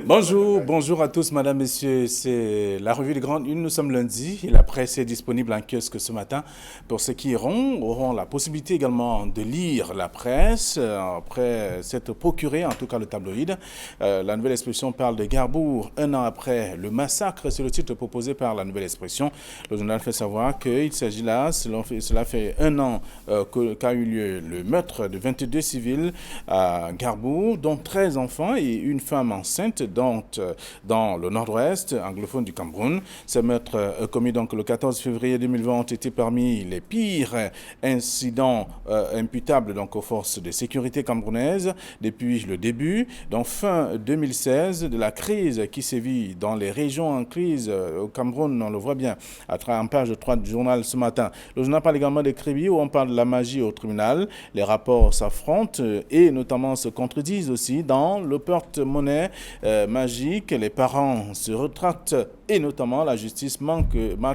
Bonjour à tous, madame, messieurs. C'est la revue des grandes unes. Nous sommes lundi et la presse est disponible en kiosque ce matin. Pour ceux qui auront la possibilité également de lire la presse après s'être procuré, en tout cas le tabloïd. La Nouvelle Expression parle de Garbour un an après le massacre. C'est le titre proposé par la Nouvelle Expression. Le journal fait savoir qu'il s'agit là, cela fait un an qu'a eu lieu le meurtre de 22 civils à Garbour, dont 13 enfants et une femme enceinte dans le nord-ouest anglophone du Cameroun. Ces meurtres commis donc le 14 février 2020 ont été parmi les pires incidents imputables donc aux forces de sécurité camerounaises depuis le début, donc fin 2016, de la crise qui sévit dans les régions en crise au Cameroun. On le voit bien à travers en page 3 du journal ce matin. Le journal parle également des Crébi où on parle de la magie au tribunal. Les rapports s'affrontent et notamment se contredisent aussi dans le porte-monnaie magique. Les parents se retractent et notamment la justice marque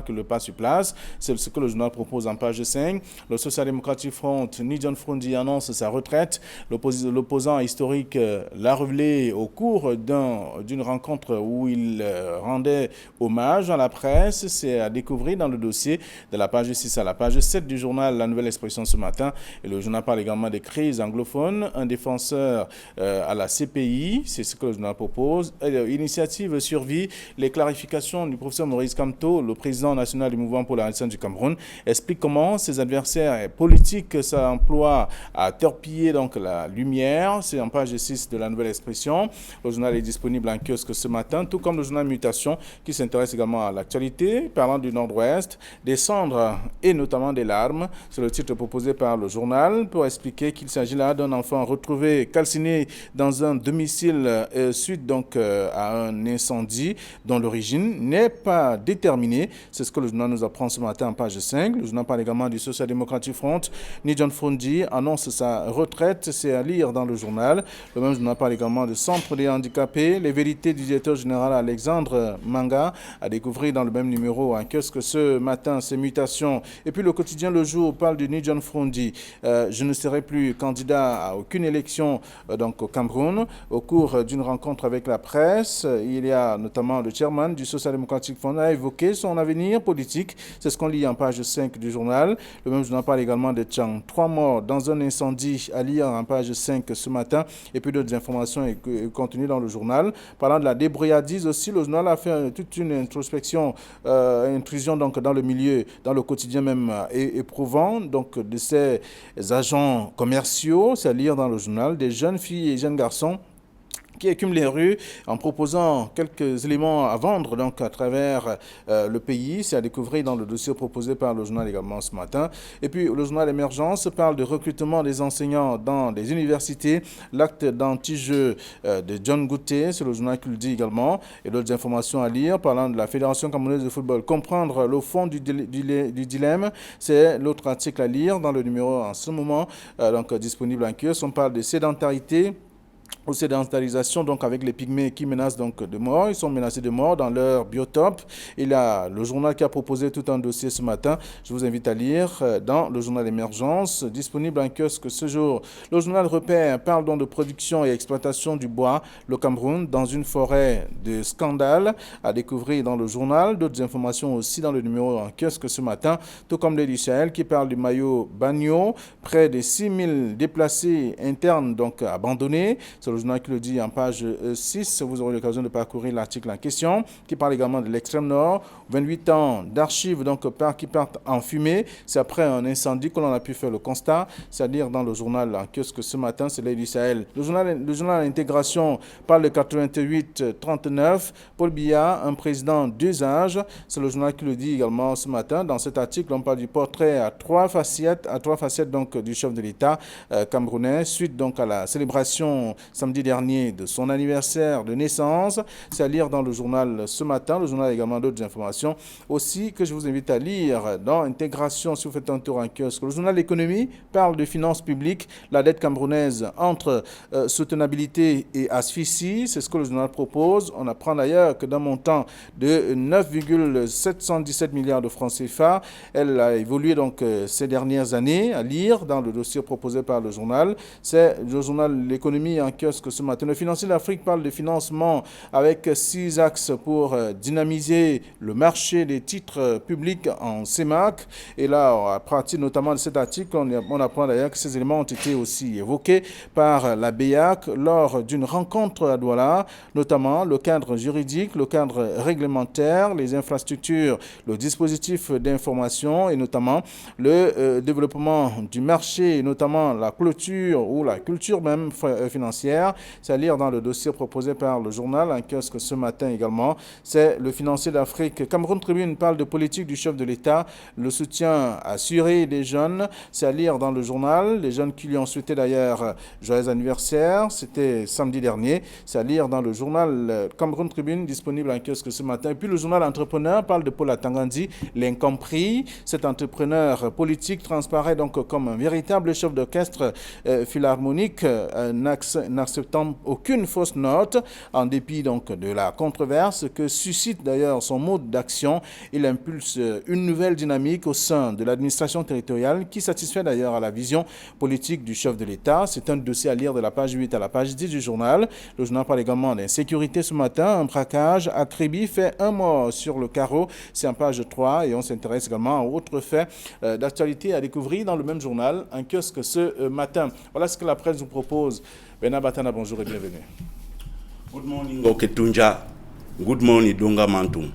le pas sur place. C'est ce que le journal propose en page 5. Le Social-Democratic Front, Nidjon Frondi, annonce sa retraite. L'opposant historique l'a révélé au cours d'une rencontre où il rendait hommage à la presse. C'est à découvrir dans le dossier de la page 6 à la page 7 du journal La Nouvelle Expression ce matin. Et le journal parle également des crises anglophones. Un défenseur à la CPI, c'est ce que le journal propose. Initiative survie, les clarifications du professeur Maurice Kamto, le président national du mouvement pour la Renaissance du Cameroun, explique comment ses adversaires politiques s'emploient à torpiller donc la lumière. C'est en page 6 de la Nouvelle Expression. Le journal est disponible en kiosque ce matin, tout comme le journal Mutation qui s'intéresse également à l'actualité, parlant du Nord-Ouest, des cendres et notamment des larmes. C'est le titre proposé par le journal pour expliquer qu'il s'agit là d'un enfant retrouvé calciné dans un domicile suite donc à un incendie dont l'origine n'est pas déterminée. C'est ce que le journal nous apprend ce matin en page 5. Le journal parle également du Social-Democratic Front. Nidjon Frondi annonce sa retraite. C'est à lire dans le journal. Le même journal parle également du Centre des handicapés. Les vérités du directeur général Alexandre Manga à découvrir dans le même numéro en kiosque ce matin, ces mutations. Et puis le quotidien Le Jour parle de Nidjon Frondi. Je ne serai plus candidat à aucune élection donc au Cameroun. Au cours d'une rencontre avec la presse, il y a notamment le chairman du Social-Democratic Front a évoqué son avenir politique. C'est ce qu'on lit en page 5 du journal. Le même journal parle également de Tchang. 3 morts dans un incendie à lire en page 5 ce matin. Et puis d'autres informations contenues dans le journal. Parlant de la débrouillardise aussi, le journal a fait toute une introspection, intrusion donc dans le milieu, dans le quotidien même éprouvant donc de ces agents commerciaux. C'est à lire dans le journal. Des jeunes filles et jeunes garçons qui écument les rues en proposant quelques éléments à vendre donc à travers le pays. C'est à découvrir dans le dossier proposé par le journal également ce matin. Et puis le journal Émergence parle de recrutement des enseignants dans les universités. L'acte d'anti-jeu de John Gouté, c'est le journal qui le dit également. Et d'autres informations à lire parlant de la Fédération camerounaise de football. Comprendre le fond du dilemme, c'est l'autre article à lire dans le numéro en ce moment donc disponible en kiosque. On parle de sédentarité ou sédentarisation donc avec les pygmées qui menacent donc de mort. Ils sont menacés de mort dans leur biotope. Il y a le journal qui a proposé tout un dossier ce matin. Je vous invite à lire dans le journal Émergence, disponible en kiosque ce jour. Le journal Repère parle donc de production et exploitation du bois, le Cameroun, dans une forêt de scandale, à découvrir dans le journal. D'autres informations aussi dans le numéro en kiosque ce matin, tout comme l'Élu Sahel qui parle du maillot Bagno, près de 6000 déplacés internes donc abandonnés. C'est le journal qui le dit en page 6. Vous aurez l'occasion de parcourir l'article en question, qui parle également de l'extrême nord. 28 ans d'archives donc, qui partent en fumée. C'est après un incendie que l'on a pu faire le constat. C'est-à-dire dans le journal en kiosque ce matin, c'est l'Élu Sahel. Le journal Intégration parle de 88-39. Paul Biya, un président d'usage. C'est le journal qui le dit également ce matin. Dans cet article, on parle du portrait à trois facettes donc, du chef de l'État camerounais, suite donc à la célébration samedi dernier de son anniversaire de naissance. C'est à lire dans le journal ce matin. Le journal a également d'autres informations aussi que je vous invite à lire dans Intégration si vous faites un tour en kiosque. Le journal L'économie parle de finances publiques, la dette camerounaise entre soutenabilité et asphyxie. C'est ce que le journal propose. On apprend d'ailleurs que d'un montant de 9,717 milliards de francs CFA, elle a évolué donc ces dernières années. À lire dans le dossier proposé par le journal. C'est le journal L'économie en un kiosque ce matin. Le financier d'Afrique parle de financement avec 6 axes pour dynamiser le marché des titres publics en CEMAC. Et là, à partir notamment de cet article, on apprend d'ailleurs que ces éléments ont été aussi évoqués par la BEAC lors d'une rencontre à Douala, notamment le cadre juridique, le cadre réglementaire, les infrastructures, le dispositif d'information et notamment le développement du marché, notamment la clôture ou la culture même financière. C'est à lire dans le dossier proposé par le journal, un kiosque ce matin également. C'est le financier d'Afrique. Cameroun Tribune parle de politique du chef de l'État, le soutien assuré des jeunes. C'est à lire dans le journal. Les jeunes qui lui ont souhaité d'ailleurs joyeux anniversaire, c'était samedi dernier. C'est à lire dans le journal Cameroun Tribune, disponible en kiosque ce matin. Et puis le journal Entrepreneur parle de Paul Atangandi, l'incompris. Cet entrepreneur politique transparaît donc comme un véritable chef d'orchestre philharmonique, n'acceptant aucune fausse note, en dépit donc de la controverse que suscite d'ailleurs son mode d'action. Il impulse une nouvelle dynamique au sein de l'administration territoriale qui satisfait d'ailleurs à la vision politique du chef de l'État. C'est un dossier à lire de la page 8 à la page 10 du journal. Le journal parle également d'insécurité ce matin. Un braquage à Kribi fait un mort sur le carreau. C'est en page 3 et on s'intéresse également à autres faits d'actualité à découvrir dans le même journal, un kiosque ce matin. Voilà ce que la presse nous propose. Bena Batana, bonjour et bienvenue. Good morning, Oketunja. Good morning, Donga Mantoum.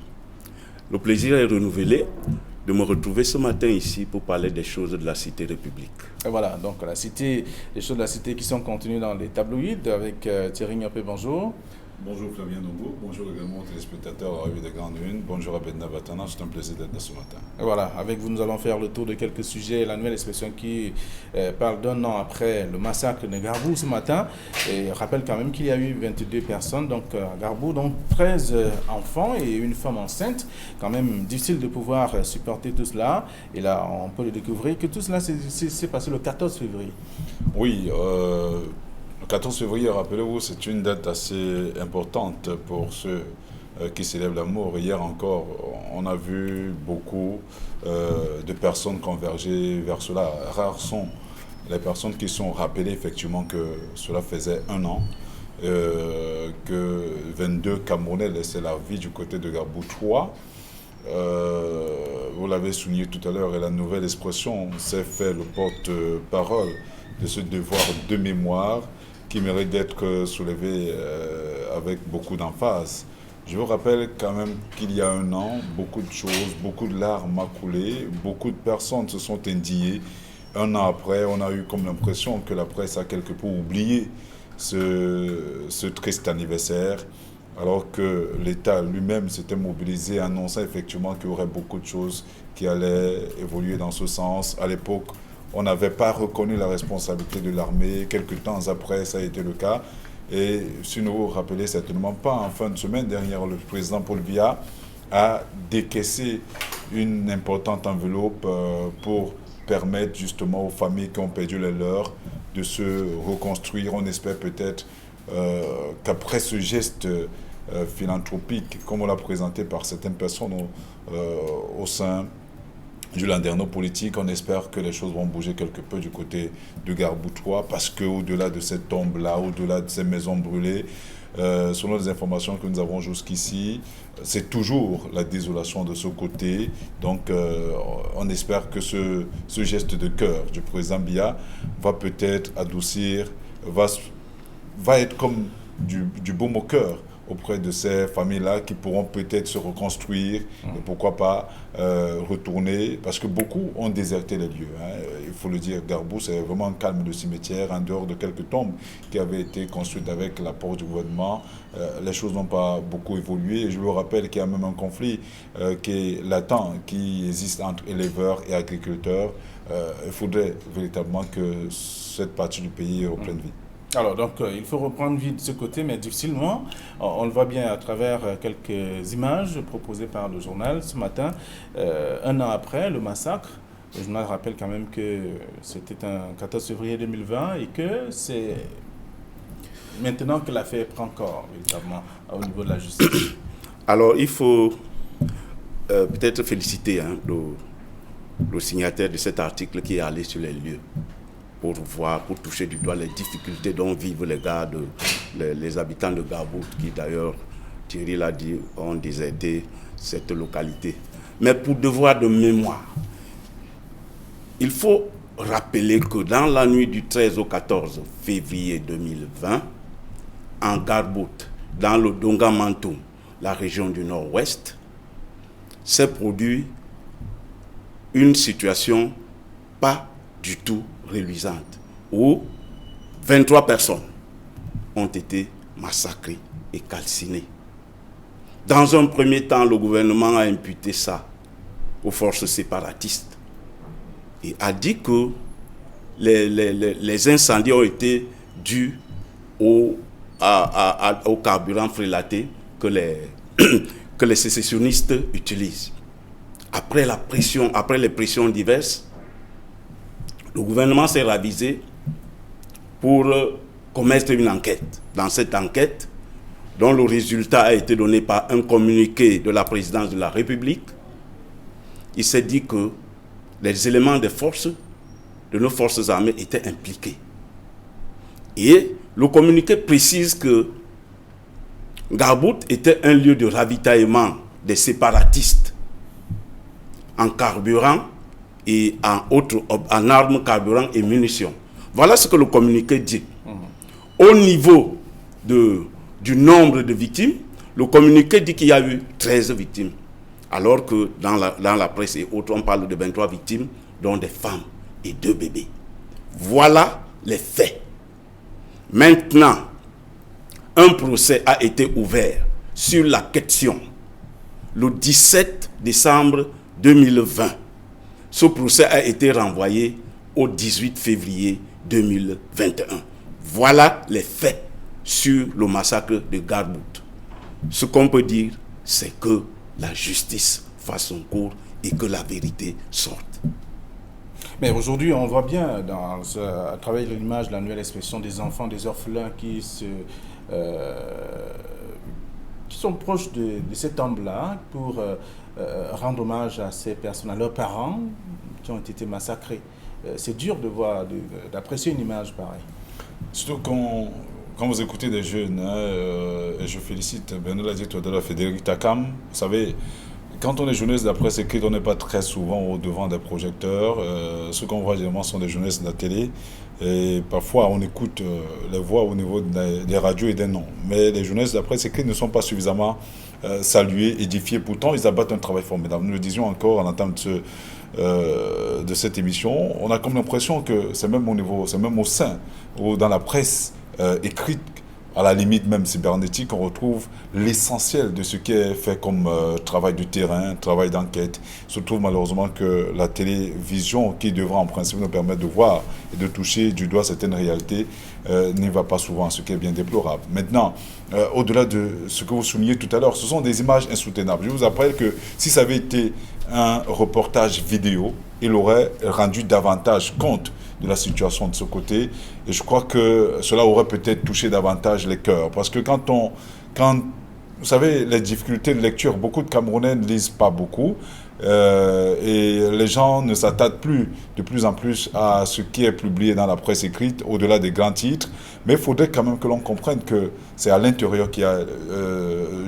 Le plaisir est renouvelé de me retrouver ce matin ici pour parler des choses de la cité république. Et voilà, donc la cité, les choses de la cité qui sont contenues dans les tabloïds avec Thierry Niopé, bonjour. Bonjour Flavien Dongo, bonjour également aux téléspectateurs de la revue des Grandes Lunes, bonjour à Bedna Batana, c'est un plaisir d'être là ce matin. Et voilà, avec vous nous allons faire le tour de quelques sujets, la nouvelle expression qui parle d'un an après le massacre de Garbou ce matin, et rappelle quand même qu'il y a eu 22 personnes, donc à Garbou, donc 13 enfants et une femme enceinte, quand même difficile de pouvoir supporter tout cela, et là on peut le découvrir que tout cela s'est passé le 14 février. Oui, le 14 février, rappelez-vous, c'est une date assez importante pour ceux qui célèbrent la mort. Hier encore, on a vu beaucoup de personnes converger vers cela. Rares sont les personnes qui sont rappelées effectivement que cela faisait un an, que 22 Camerounais laissaient la vie du côté de Garbou 3. Vous l'avez souligné tout à l'heure, et la nouvelle expression s'est fait le porte-parole de ce devoir de mémoire qui mérite d'être soulevé avec beaucoup d'emphase. Je vous rappelle quand même qu'il y a un an, beaucoup de choses, beaucoup de larmes ont coulé, beaucoup de personnes se sont indignées. Un an après, on a eu comme l'impression que la presse a quelque peu oublié ce triste anniversaire, alors que l'État lui-même s'était mobilisé, annonçant effectivement qu'il y aurait beaucoup de choses qui allaient évoluer dans ce sens. À l'époque, on n'avait pas reconnu la responsabilité de l'armée. Quelques temps après, ça a été le cas. Et si nous vous rappelez certainement pas, en fin de semaine dernière, le président Paul Biya a décaissé une importante enveloppe pour permettre justement aux familles qui ont perdu les leurs de se reconstruire. On espère peut-être qu'après ce geste philanthropique, comme on l'a présenté par certaines personnes au sein du landerneau politique, on espère que les choses vont bouger quelque peu du côté de Garbou 3, parce qu'au-delà de cette tombe-là, au-delà de ces maisons brûlées, selon les informations que nous avons jusqu'ici, c'est toujours la désolation de ce côté. Donc on espère que ce geste de cœur du président Biya va peut-être adoucir, va être comme du baume au cœur auprès de ces familles-là qui pourront peut-être se reconstruire et pourquoi pas retourner, parce que beaucoup ont déserté les lieux. Il faut le dire, Garbou, c'est vraiment un calme de cimetière, en dehors de quelques tombes qui avaient été construites avec l'apport du gouvernement. Les choses n'ont pas beaucoup évolué. Et je vous rappelle qu'il y a même un conflit qui est latent, qui existe entre éleveurs et agriculteurs. Il faudrait véritablement que cette partie du pays reprenne vie. Alors, donc, il faut reprendre vie de ce côté, mais difficilement. On le voit bien à travers quelques images proposées par le journal ce matin. Un an après le massacre, le journal rappelle quand même que c'était un 14 février 2020 et que c'est maintenant que l'affaire prend corps, véritablement, au niveau de la justice. Alors, il faut peut-être féliciter le signataire de cet article qui est allé sur les lieux. pour voir, pour toucher du doigt les difficultés dont vivent les habitants de Garbout, qui d'ailleurs, Thierry l'a dit, ont déserté cette localité. Mais pour devoir de mémoire, il faut rappeler que dans la nuit du 13 au 14 février 2020, en Garbout, dans le Donga-Mantoum, la région du Nord-Ouest, s'est produit une situation pas du tout reluisante, où 23 personnes ont été massacrées et calcinées. Dans un premier temps, le gouvernement a imputé ça aux forces séparatistes et a dit que les incendies ont été dus au carburant frélaté que les sécessionnistes utilisent. Après les pressions diverses, le gouvernement s'est ravisé pour commettre une enquête. Dans cette enquête, dont le résultat a été donné par un communiqué de la présidence de la République, il s'est dit que les éléments de nos forces armées étaient impliqués. Et le communiqué précise que Garbout était un lieu de ravitaillement des séparatistes en carburant et en armes, carburant et munitions. Voilà ce que le communiqué dit. Au niveau du nombre de victimes, le communiqué dit qu'il y a eu 13 victimes. Alors que dans la presse et autres, on parle de 23 victimes, dont des femmes et 2 bébés. Voilà les faits. Maintenant, un procès a été ouvert sur la question le 17 décembre 2020. Ce procès a été renvoyé au 18 février 2021. Voilà les faits sur le massacre de Garbout. Ce qu'on peut dire, c'est que la justice fasse son cours et que la vérité sorte. Mais aujourd'hui, on voit bien, à travers l'image de la nouvelle expression des enfants, des orphelins qui sont proches de cet homme-là pour rendre hommage à ces personnes, à leurs parents qui ont été massacrés. C'est dur de voir, d'apprécier une image pareille. Surtout quand vous écoutez des jeunes, et je félicite Bernard l'a dit tout à l'heure, Frédéric Takam, vous savez, quand on est jeunesse de la presse écrite, on n'est pas très souvent au devant des projecteurs. Ce qu'on voit généralement sont des jeunesses de la télé. Et parfois, on écoute les voix au niveau des radios et des noms. Mais les jeunesses de la presse écrite ne sont pas suffisamment saluées, édifiées. Pourtant, ils abattent un travail formidable. Nous le disions encore en entame de cette émission. On a comme l'impression que c'est même au sein, ou dans la presse écrite, à la limite même cybernétique, on retrouve l'essentiel de ce qui est fait comme travail de terrain, travail d'enquête. Il se trouve malheureusement que la télévision, qui devra en principe nous permettre de voir et de toucher du doigt certaines réalités, n'y va pas souvent, ce qui est bien déplorable. Maintenant, au-delà de ce que vous soulignez tout à l'heure, ce sont des images insoutenables. Je vous rappelle que si ça avait été un reportage vidéo, il aurait rendu davantage compte de la situation de ce côté. Et je crois que cela aurait peut-être touché davantage les cœurs. Parce que quand vous savez, les difficultés de lecture, beaucoup de Camerounais ne lisent pas beaucoup. Et les gens ne s'attardent plus de plus en plus à ce qui est publié dans la presse écrite, au-delà des grands titres. Mais il faudrait quand même que l'on comprenne que c'est à l'intérieur qu'il y a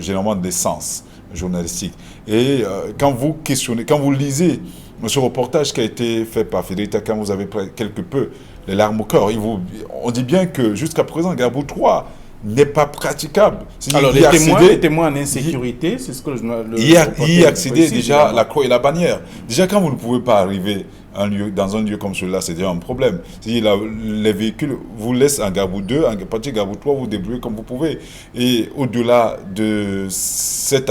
généralement des sens journalistiques. Et quand vous lisez ce reportage qui a été fait par Frédéric Takam, vous avez quelque peu les larmes au cœur. On dit bien que jusqu'à présent, Garbout 3 n'est pas praticable. Alors, les témoins en insécurité, c'est ce que y accéder déjà la croix et la bannière. Déjà, quand vous ne pouvez pas arriver dans un lieu comme celui-là, c'est déjà un problème. Les véhicules vous laissent en Garbout 2, en partie Garbout 3, vous débrouillez comme vous pouvez. Et au-delà de cet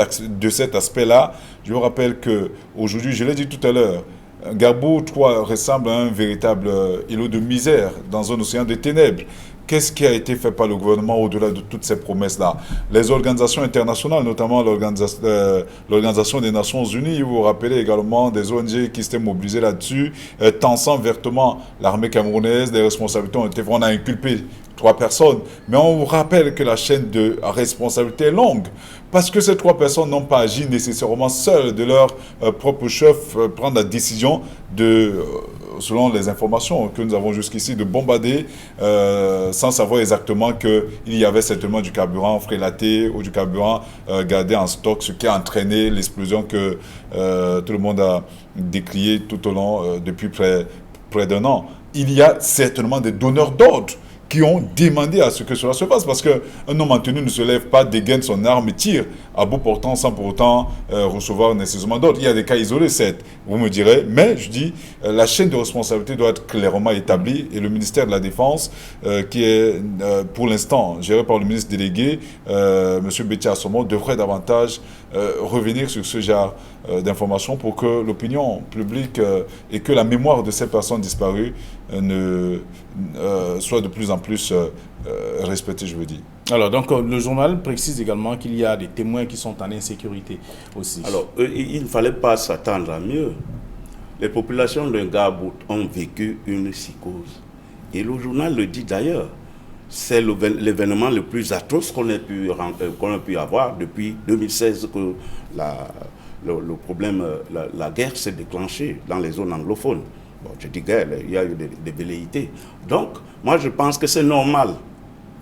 aspect-là, je vous rappelle qu'aujourd'hui, je l'ai dit tout à l'heure, Garbout 3 ressemble à un véritable îlot de misère dans un océan de ténèbres. Qu'est-ce qui a été fait par le gouvernement au-delà de toutes ces promesses-là? Les organisations internationales, notamment l'Organisation des Nations Unies, vous vous rappelez également des ONG qui s'étaient mobilisées là-dessus, tensant vertement l'armée camerounaise, des responsabilités ont été faites. On a inculpé 3 personnes. Mais on vous rappelle que la chaîne de responsabilité est longue. Parce que ces 3 personnes n'ont pas agi nécessairement seules de leur propre chef, prendre la décision de, selon les informations que nous avons jusqu'ici, de bombarder sans savoir exactement qu'il y avait certainement du carburant frélaté ou du carburant gardé en stock, ce qui a entraîné l'explosion que tout le monde a décriée tout au long, depuis près d'1 an. Il y a certainement des donneurs d'ordre qui ont demandé à ce que cela se fasse. Parce qu'un homme en tenue ne se lève pas, dégaine son arme et tire à bout portant sans pour autant recevoir nécessairement d'ordre. Il y a des cas isolés, certes, vous me direz, mais je dis, la chaîne de responsabilité doit être clairement établie et le ministère de la Défense, qui est pour l'instant géré par le ministre délégué, M. Béti Assomo, devrait davantage revenir sur ce genre d'informations pour que l'opinion publique et que la mémoire de ces personnes disparues soit de plus en plus respectée, je veux dire. Alors, donc, le journal précise également qu'il y a des témoins qui sont en insécurité aussi. Alors, il ne fallait pas s'attendre à mieux. Les populations de Ngabout ont vécu une psychose. Et le journal le dit d'ailleurs. C'est l'événement le plus atroce qu'on ait pu avoir depuis 2016 que le problème, la guerre s'est déclenchée dans les zones anglophones. Bon, je dis guerre, il y a eu des velléités. Donc, moi je pense que c'est normal.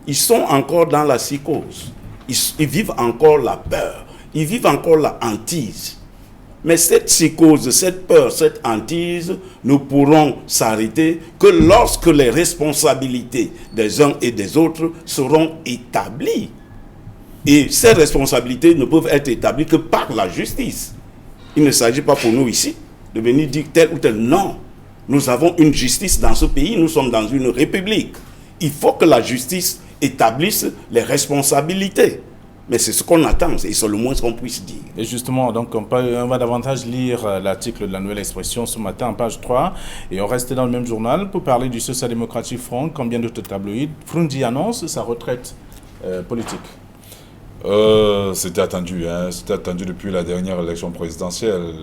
Ils sont encore dans la psychose. Ils vivent encore la peur. Ils vivent encore la hantise. Mais cette psychose, cette peur, cette hantise ne pourront s'arrêter que lorsque les responsabilités des uns et des autres seront établies. Et ces responsabilités ne peuvent être établies que par la justice. Il ne s'agit pas pour nous ici de venir dire tel ou tel. Non. Nous avons une justice dans ce pays, nous sommes dans une république. Il faut que la justice établisse les responsabilités. Mais c'est ce qu'on attend, et c'est le moins qu'on puisse dire. Et justement, donc on va davantage lire l'article de la Nouvelle Expression ce matin en page 3. Et on reste dans le même journal pour parler du Social Democratic Front, comme bien d'autres tabloïds. Frundi annonce sa retraite politique. C'était attendu, c'était attendu depuis la dernière élection présidentielle.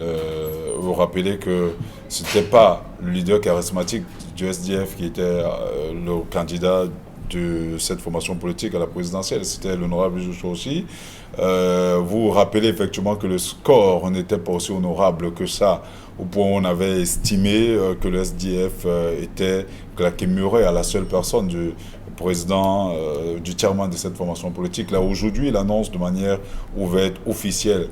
Vous rappelez que ce n'était pas le leader charismatique du SDF qui était le candidat de cette formation politique à la présidentielle, c'était l'honorable Jouchou aussi. Vous rappelez effectivement que le score n'était pas aussi honorable que ça, au point où on avait estimé que le SDF était claqué muret à la seule personne du président, du chairman de cette formation politique. Là, aujourd'hui, il annonce de manière ouverte, officielle,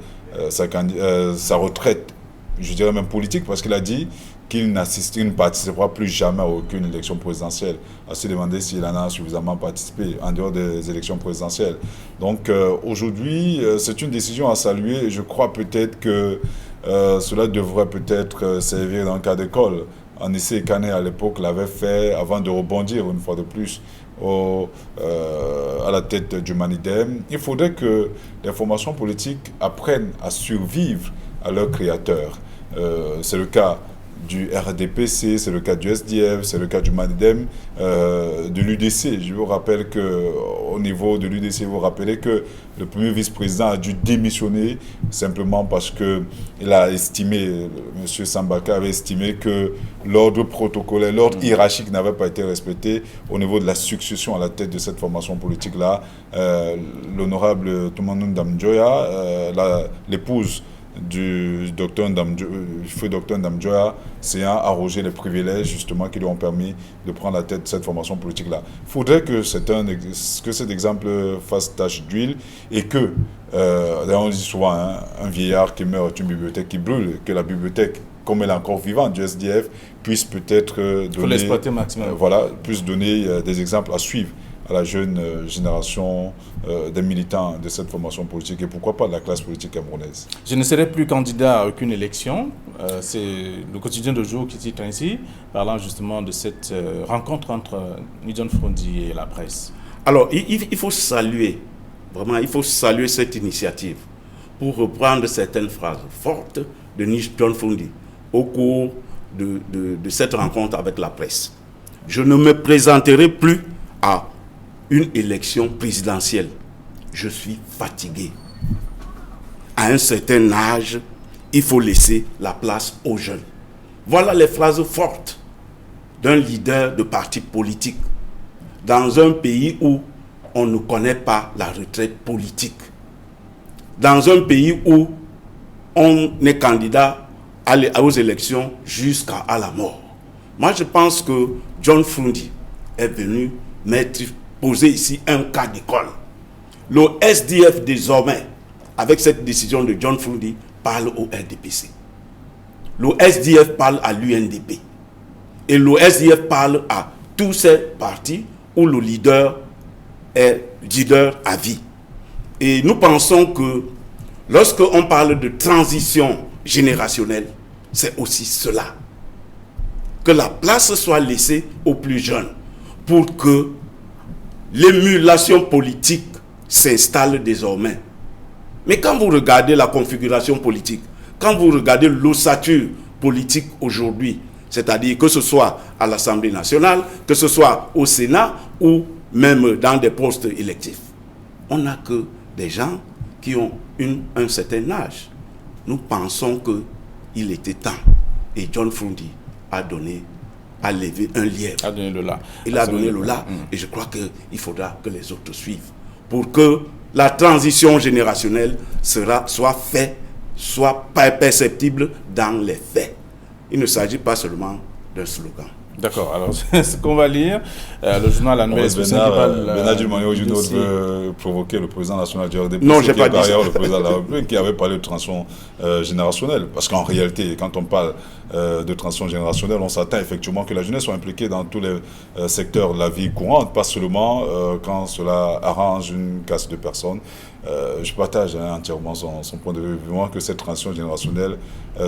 sa retraite, je dirais même politique, parce qu'il a dit qu'il ne participera plus jamais à aucune élection présidentielle. À se demander s'il en a suffisamment participé en dehors des élections présidentielles. Donc aujourd'hui, c'est une décision à saluer. Je crois peut-être que cela devrait peut-être servir dans le cas d'école. Anissé Kane à l'époque l'avait fait avant de rebondir une fois de plus à la tête du Manidem. Il faudrait que les formations politiques apprennent à survivre à leurs créateurs. C'est le cas du RDPC, c'est le cas du SDF, c'est le cas du Manidem, de l'UDC. Je vous rappelle qu'au niveau de l'UDC, vous rappelez que le premier vice-président a dû démissionner simplement parce qu'il a estimé, M. Sambaka avait estimé que l'ordre protocolaire, l'ordre hiérarchique n'avait pas été respecté au niveau de la succession à la tête de cette formation politique-là. L'honorable Toumanou Ndamjoya, l'épouse du feu docteur Ndamjoya, s'est arrogé les privilèges justement qui lui ont permis de prendre la tête de cette formation politique-là. Il faudrait que cet exemple fasse tache d'huile et que, on dit souvent, un vieillard qui meurt est une bibliothèque qui brûle, que la bibliothèque, comme elle est encore vivante du SDF, puisse peut-être puisse donner des exemples à suivre à la jeune génération des militants de cette formation politique et pourquoi pas de la classe politique camerounaise. Je ne serai plus candidat à aucune élection. C'est le quotidien de jour qui titre ainsi, parlant justement de cette rencontre entre Nidjon Frundi et la presse. Alors, il faut saluer, vraiment, il faut saluer cette initiative pour reprendre certaines phrases fortes de Nidjon Frundi au cours de cette rencontre avec la presse. Je ne me présenterai plus à une élection présidentielle. Je suis fatigué. À un certain âge, il faut laisser la place aux jeunes. Voilà les phrases fortes d'un leader de parti politique. dans un pays où on ne connaît pas la retraite politique, dans un pays où on est candidat aux élections jusqu'à la mort. Moi, je pense que John Frundi est venu poser ici un cas d'école. Le SDF, désormais, avec cette décision de John Frundi, parle au RDPC. Le SDF parle à l'UNDP. Et le SDF parle à tous ces partis où le leader est leader à vie. Et nous pensons que lorsqu'on parle de transition générationnelle, c'est aussi cela. Que la place soit laissée aux plus jeunes pour que l'émulation politique s'installe désormais. Mais quand vous regardez la configuration politique, quand vous regardez l'ossature politique aujourd'hui, c'est-à-dire que ce soit à l'Assemblée nationale, que ce soit au Sénat ou même dans des postes électifs, on n'a que des gens qui ont un certain âge. Nous pensons qu'il était temps. Et John Frundi a levé un lièvre. Il a donné le là. Et je crois qu'il faudra que les autres suivent. Pour que la transition générationnelle soit perceptible dans les faits. Il ne s'agit pas seulement d'un slogan. D'accord, alors ce qu'on va lire, le journal La Nouvelle Expression qui parle... Bernard Dumayo veut provoquer le président national du RDP. Non, je n'ai pas dit ça. Le président de la République qui avait parlé de transition générationnelle. Parce qu'en réalité, quand on parle de transition générationnelle, on s'attend effectivement que la jeunesse soit impliquée dans tous les secteurs de la vie courante, pas seulement quand cela arrange une casse de personnes. Je partage entièrement son point de vue, vraiment que cette transition générationnelle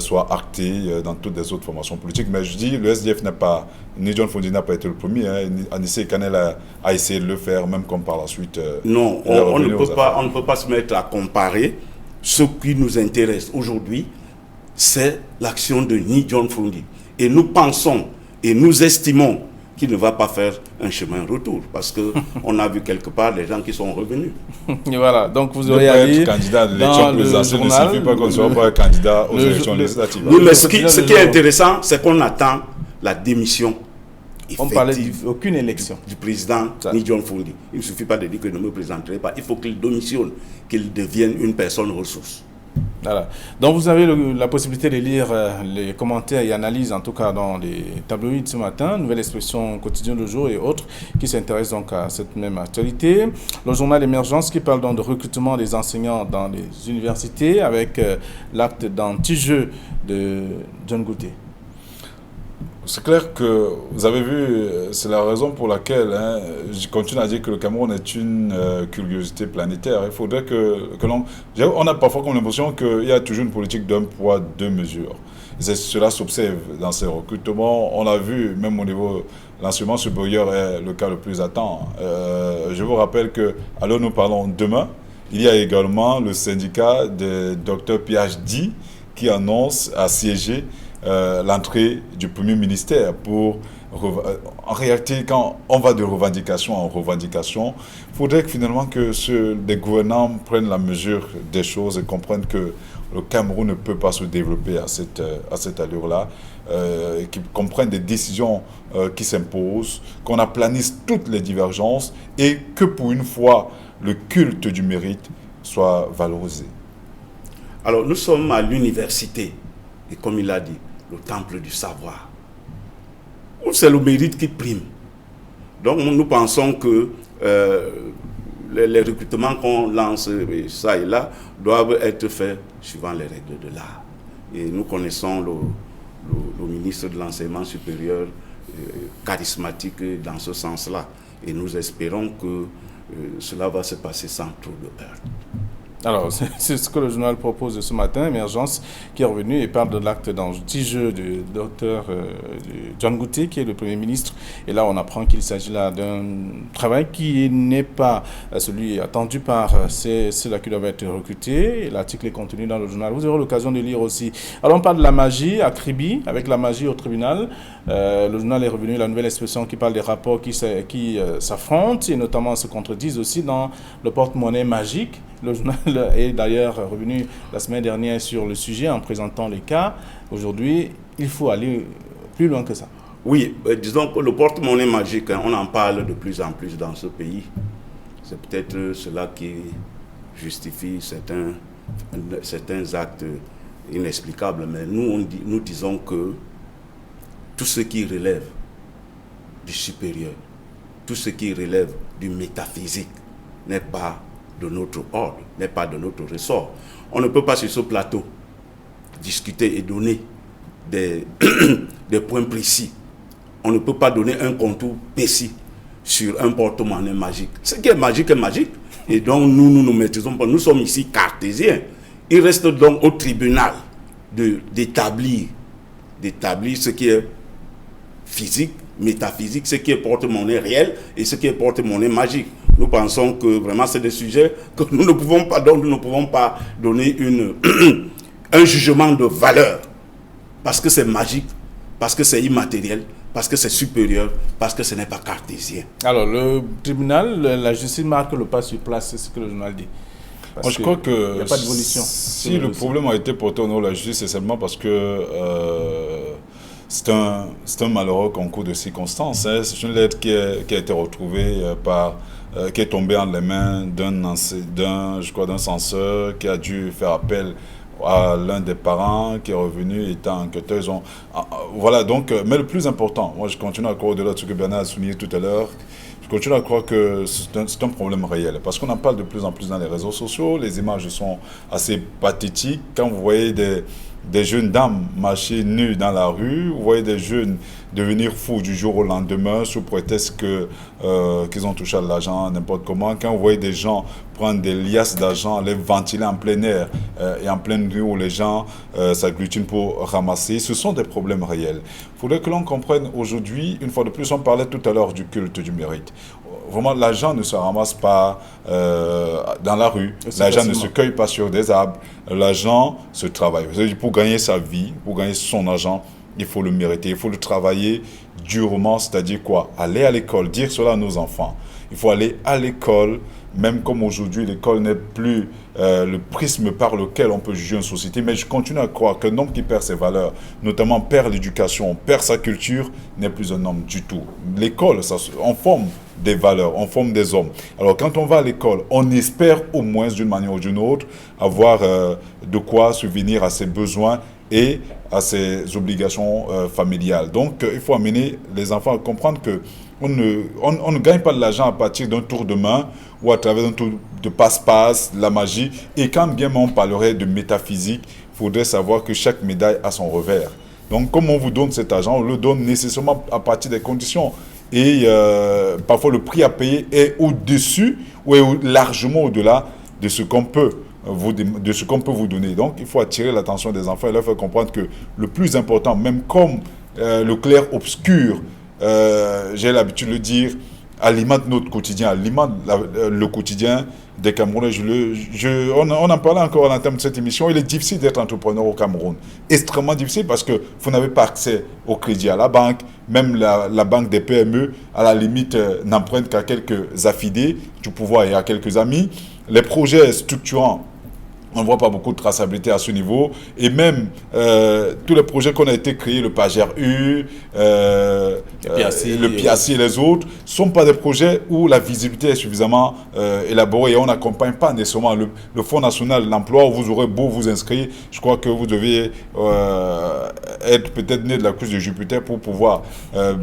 soit actée dans toutes les autres formations politiques. Mais je dis, le SDF n'a pas, ni John Frundi n'a pas été le premier, Anissé Kanel a essayé de le faire, même comme par la suite... non, on ne peut pas se mettre à comparer. Ce qui nous intéresse aujourd'hui, c'est l'action de Ni John Frundi. Et nous pensons et nous estimons qu'il ne va pas faire un chemin retour, parce qu'on a vu quelque part des gens qui sont revenus. Et voilà, donc vous aurez à lire candidat à l'élection présidentielle ne suffit pas qu'on ne soit pas candidat aux élections législatives. Oui, mais ce qui est intéressant, c'est qu'on attend la démission effective. On parlait d'aucune élection. Du président Ni John Frundi. Il ne suffit pas de dire que je ne me présenterai pas. Il faut qu'il démissionne, qu'il devienne une personne ressource. Voilà. Donc vous avez la possibilité de lire les commentaires et analyses, en tout cas dans les tabloïds ce matin, Nouvelle Expression, Quotidien de jour et autres, qui s'intéressent donc à cette même actualité. Le journal Émergence qui parle donc de recrutement des enseignants dans les universités avec l'acte d'anti-jeu de John Gouté. C'est clair que, vous avez vu, c'est la raison pour laquelle je continue à dire que le Cameroun est une curiosité planétaire. Il faudrait on a parfois comme l'impression qu'il y a toujours une politique d'un poids, deux mesures. Cela s'observe dans ces recrutements. On l'a vu, même au niveau de l'enseignement supérieur est le cas le plus attend. Je vous rappelle que, alors nous parlons demain, il y a également le syndicat des docteurs PhD qui annonce à siéger l'entrée du Premier ministère en réalité, quand on va de revendication en revendication, il faudrait que finalement que les gouvernants prennent la mesure des choses et comprennent que le Cameroun ne peut pas se développer à cette allure-là, qu'ils comprennent des décisions qui s'imposent, qu'on aplanisse toutes les divergences et que pour une fois, le culte du mérite soit valorisé. Alors, nous sommes à l'université, et comme il a dit, le temple du savoir, où c'est le mérite qui prime. Donc, nous pensons que les recrutements qu'on lance, ça et là, doivent être faits suivant les règles de l'art. Et nous connaissons le ministre de l'Enseignement supérieur charismatique dans ce sens-là. Et nous espérons que cela va se passer sans trop de heurts. Alors, c'est ce que le journal propose ce matin, Émergence, qui est revenu et parle de l'acte d'anti-jeu du docteur John Gouté, qui est le Premier ministre. Et là, on apprend qu'il s'agit là d'un travail qui n'est pas celui attendu par ceux-là qui doivent être recrutés. L'article est contenu dans le journal. Vous aurez l'occasion de lire aussi. Alors, on parle de la magie à Kribi, avec la magie au tribunal. Le journal est revenu, la Nouvelle Expression, qui parle des rapports qui s'affrontent et notamment se contredisent aussi dans le porte-monnaie magique. Le journal est d'ailleurs revenu la semaine dernière sur le sujet en présentant les cas. Aujourd'hui, il faut aller plus loin que ça. Oui, disons que le porte-monnaie magique, hein, on en parle de plus en plus dans ce pays. C'est peut-être cela qui justifie certains actes inexplicables. Mais nous disons que tout ce qui relève du supérieur, tout ce qui relève du métaphysique n'est pas de notre ordre, n'est pas de notre ressort. On ne peut pas sur ce plateau discuter et donner des points précis. On ne peut pas donner un contour précis sur un porte-monnaie magique. Ce qui est magique est magique. Et donc nous maîtrisons pas. Nous sommes ici cartésiens. Il reste donc au tribunal d'établir ce qui est physique, métaphysique, ce qui est porte-monnaie réel et ce qui est porte-monnaie magique. Nous pensons que vraiment c'est des sujets que nous ne pouvons pas, donc nous ne pouvons pas donner un jugement de valeur parce que c'est magique, parce que c'est immatériel, parce que c'est supérieur, parce que ce n'est pas cartésien. Alors, le tribunal, la justice marque le pas sur place, c'est ce que le journal dit. Moi, je crois que il n'y a pas d'évolution. Si le problème a été porté au nom de la justice, c'est seulement parce que c'est un malheureux concours de circonstances. Hein. C'est une lettre qui a été retrouvée qui est tombée en les mains d'un censeur qui a dû faire appel à l'un des parents qui est revenu étant enquêteur. Voilà, donc, mais le plus important, moi je continue à croire, au-delà de ce que Bernard a souligné tout à l'heure, je continue à croire que c'est un problème réel. Parce qu'on en parle de plus en plus dans les réseaux sociaux, les images sont assez pathétiques. Quand vous voyez des jeunes dames marcher nues dans la rue, vous voyez des jeunes devenir fous du jour au lendemain sous prétexte qu'ils ont touché à l'argent n'importe comment. Quand vous voyez des gens prendre des liasses d'argent, les ventiler en plein air et en pleine rue où les gens s'agglutinent pour ramasser, ce sont des problèmes réels. Il faudrait que l'on comprenne aujourd'hui, une fois de plus, on parlait tout à l'heure du culte du mérite. Vraiment, l'argent ne se ramasse pas dans la rue, l'argent ne se cueille pas sur des arbres, l'argent se travaille. Pour gagner sa vie, pour gagner son argent, il faut le mériter, il faut le travailler durement, c'est-à-dire quoi? Aller à l'école, dire cela à nos enfants. Il faut aller à l'école, même comme aujourd'hui, l'école n'est plus le prisme par lequel on peut juger une société, mais je continue à croire qu'un homme qui perd ses valeurs, notamment perd l'éducation, perd sa culture, n'est plus un homme du tout. L'école, on forme des valeurs, on forme des hommes. Alors quand on va à l'école, on espère au moins d'une manière ou d'une autre avoir de quoi subvenir à ses besoins et à ses obligations familiales. Donc il faut amener les enfants à comprendre que on ne gagne pas de l'argent à partir d'un tour de main ou à travers un tour de passe-passe, la magie. Et quand bien on parlerait de métaphysique, il faudrait savoir que chaque médaille a son revers. Donc comme on vous donne cet argent, on le donne nécessairement à partir des conditions. Et parfois le prix à payer est au-dessus ou est largement au-delà de ce qu'on peut vous donner. Donc il faut attirer l'attention des enfants et leur faire comprendre que le plus important, même comme le clair-obscur, j'ai l'habitude de le dire, alimente notre quotidien, alimente le quotidien des Camerounais. On en parlait encore en termes de cette émission. Il est difficile d'être entrepreneur au Cameroun. Extrêmement difficile parce que vous n'avez pas accès au crédit à la banque. Même la banque des PME, à la limite, n'emprunte qu'à quelques affidés du pouvoir et à quelques amis. Les projets structurants, on ne voit pas beaucoup de traçabilité à ce niveau. Et même tous les projets qu'on a été créés, le PAGER-U, le PIACI et les autres, ne sont pas des projets où la visibilité est suffisamment élaborée et on n'accompagne pas nécessairement le Fonds national de l'emploi où vous aurez beau vous inscrire. Je crois que vous devez être peut-être né de la couche de Jupiter pour pouvoir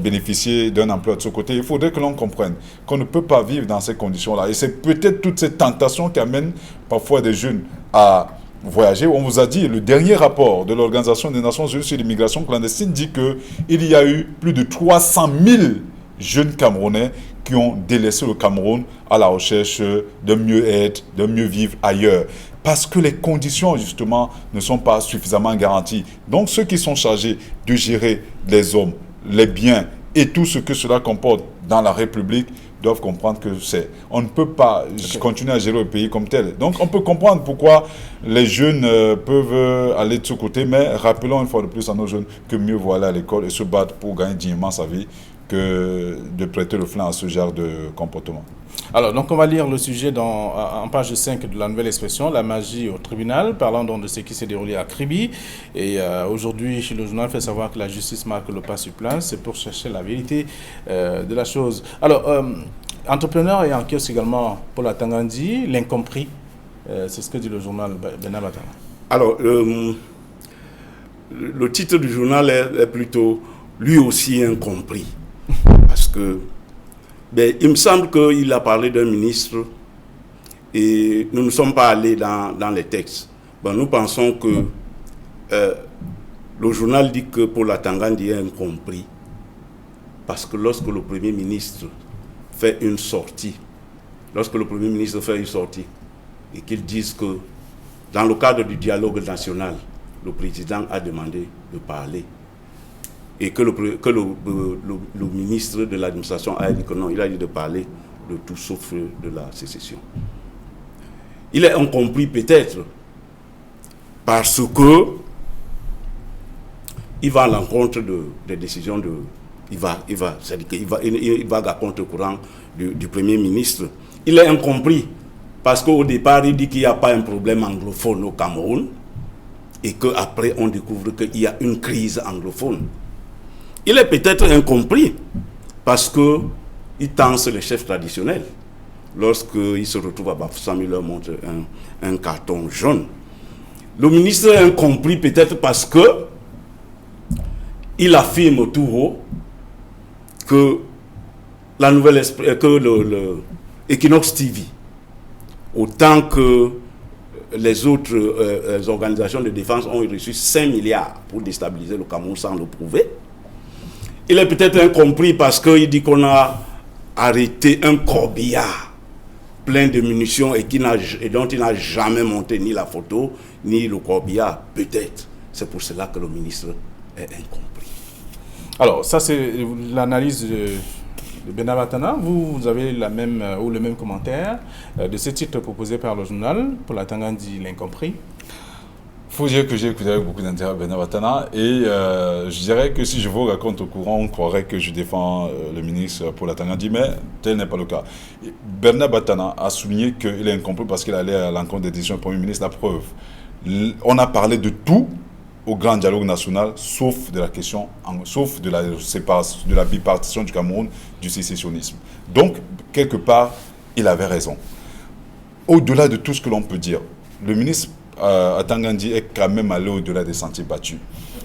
bénéficier d'un emploi de ce côté. Il faudrait que l'on comprenne qu'on ne peut pas vivre dans ces conditions-là. Et c'est peut-être toutes ces tentations qui amènent parfois des jeunes à voyager. On vous a dit, le dernier rapport de l'Organisation des Nations Unies sur l'immigration clandestine dit qu'il y a eu plus de 300 000 jeunes Camerounais qui ont délaissé le Cameroun à la recherche de mieux être, de mieux vivre ailleurs. Parce que les conditions, justement, ne sont pas suffisamment garanties. Donc, ceux qui sont chargés de gérer les hommes, les biens et tout ce que cela comporte dans la République doivent comprendre que on ne peut pas continuer à gérer le pays comme tel. Donc, on peut comprendre pourquoi les jeunes peuvent aller de ce côté, mais rappelons une fois de plus à nos jeunes que mieux vaut aller à l'école et se battre pour gagner dignement sa vie que de prêter le flanc à ce genre de comportement. Alors, donc on va lire le sujet en page 5 de la nouvelle expression, la magie au tribunal, parlant donc de ce qui s'est déroulé à Kribi. Et aujourd'hui, le journal fait savoir que la justice marque le pas sur place, c'est pour chercher la vérité de la chose. Alors, entrepreneur et en kiosque également, Paul Atangandi, l'incompris, c'est ce que dit le journal Benabatana. Alors, le titre du journal est plutôt lui aussi incompris. Parce que il me semble qu'il a parlé d'un ministre et nous ne sommes pas allés dans les textes. Nous pensons que le journal dit que Paul Atangandi est incompris parce que lorsque le Premier ministre fait une sortie et qu'ils disent que dans le cadre du dialogue national, le président a demandé de parler et que le ministre de l'administration a dit que non, il a dit de parler de tout sauf de la sécession. Il est incompris peut-être parce que il va à l'encontre des décisions de... Il va à contre-courant du Premier ministre. Il est incompris parce qu'au départ, il dit qu'il n'y a pas un problème anglophone au Cameroun et qu'après, on découvre qu'il y a une crise anglophone. Il est peut-être incompris parce qu'il tense les chefs traditionnels. Lorsqu'il se retrouve à Bafoussam, il leur montre un carton jaune. Le ministre est incompris peut-être parce qu'il affirme tout haut que le Equinox TV, autant que les autres organisations de défense ont reçu 5 milliards pour déstabiliser le Cameroun sans le prouver. Il est peut-être incompris parce qu'il dit qu'on a arrêté un corbillard plein de munitions et dont il n'a jamais monté ni la photo, ni le corbillard. Peut-être. C'est pour cela que le ministre est incompris. Alors, ça c'est l'analyse de Benabatana. Vous avez le même commentaire de ce titre proposé par le journal, Paul Atangandi, l'incompris. Il faut dire que j'ai écouté avec beaucoup d'intérêt Benabatana et je dirais que si je vous raconte au courant, on croirait que je défends le ministre Paul Atangandi, mais tel n'est pas le cas. Benabatana a souligné qu'il est incompris parce qu'il allait à l'encontre des décisions du Premier ministre. La preuve, on a parlé de tout au grand dialogue national, sauf de la question, sauf de la séparation, de la bipartition du Cameroun, du sécessionnisme. Donc, quelque part, il avait raison. Au-delà de tout ce que l'on peut dire, le ministre Atangandi est quand même allé au-delà des sentiers battus.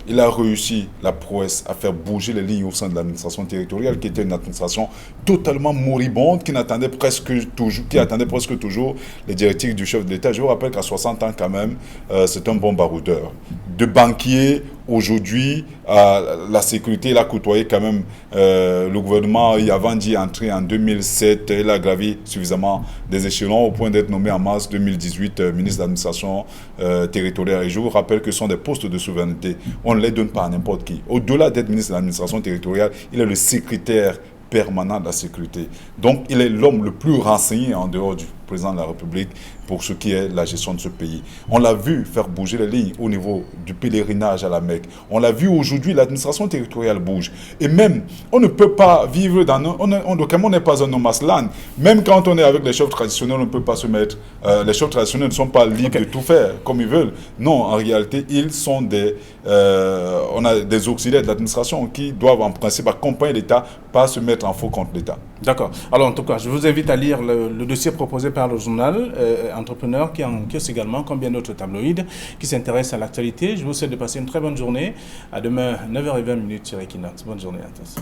Il a réussi la prouesse à faire bouger les lignes au sein de l'administration territoriale, qui était une administration totalement moribonde, qui attendait presque toujours les directives du chef de l'État. Je vous rappelle qu'à 60 ans quand même, c'est un bon baroudeur. De banquier, aujourd'hui, la sécurité, il a côtoyé quand même le gouvernement, avant d'y entrer en 2007, il a gravi suffisamment des échelons au point d'être nommé en mars 2018 ministre de l'administration territoriale. Et je vous rappelle que ce sont des postes de souveraineté. On ne les donne pas à n'importe qui. Au-delà d'être ministre de l'administration territoriale, il est le secrétaire permanent de la sécurité. Donc, il est l'homme le plus renseigné en dehors du président de la République pour ce qui est la gestion de ce pays. On l'a vu faire bouger les lignes au niveau du pèlerinage à la Mecque. On l'a vu aujourd'hui, l'administration territoriale bouge. Et même, on ne peut pas vivre dans... Le Cameroun n'est pas un no man's land. Même quand on est avec les chefs traditionnels, on ne peut pas se mettre... les chefs traditionnels ne sont pas libres de tout faire comme ils veulent. Non, en réalité, ils sont des... on a des auxiliaires de l'administration qui doivent en principe accompagner l'État, pas se mettre en faux contre l'État. D'accord. Alors, en tout cas, je vous invite à lire le dossier proposé par le journal Entrepreneur, qui est en kiosque également, comme bien d'autres tabloïds, qui s'intéressent à l'actualité. Je vous souhaite de passer une très bonne journée. À demain, 9h20 sur Equinox. Bonne journée à tous.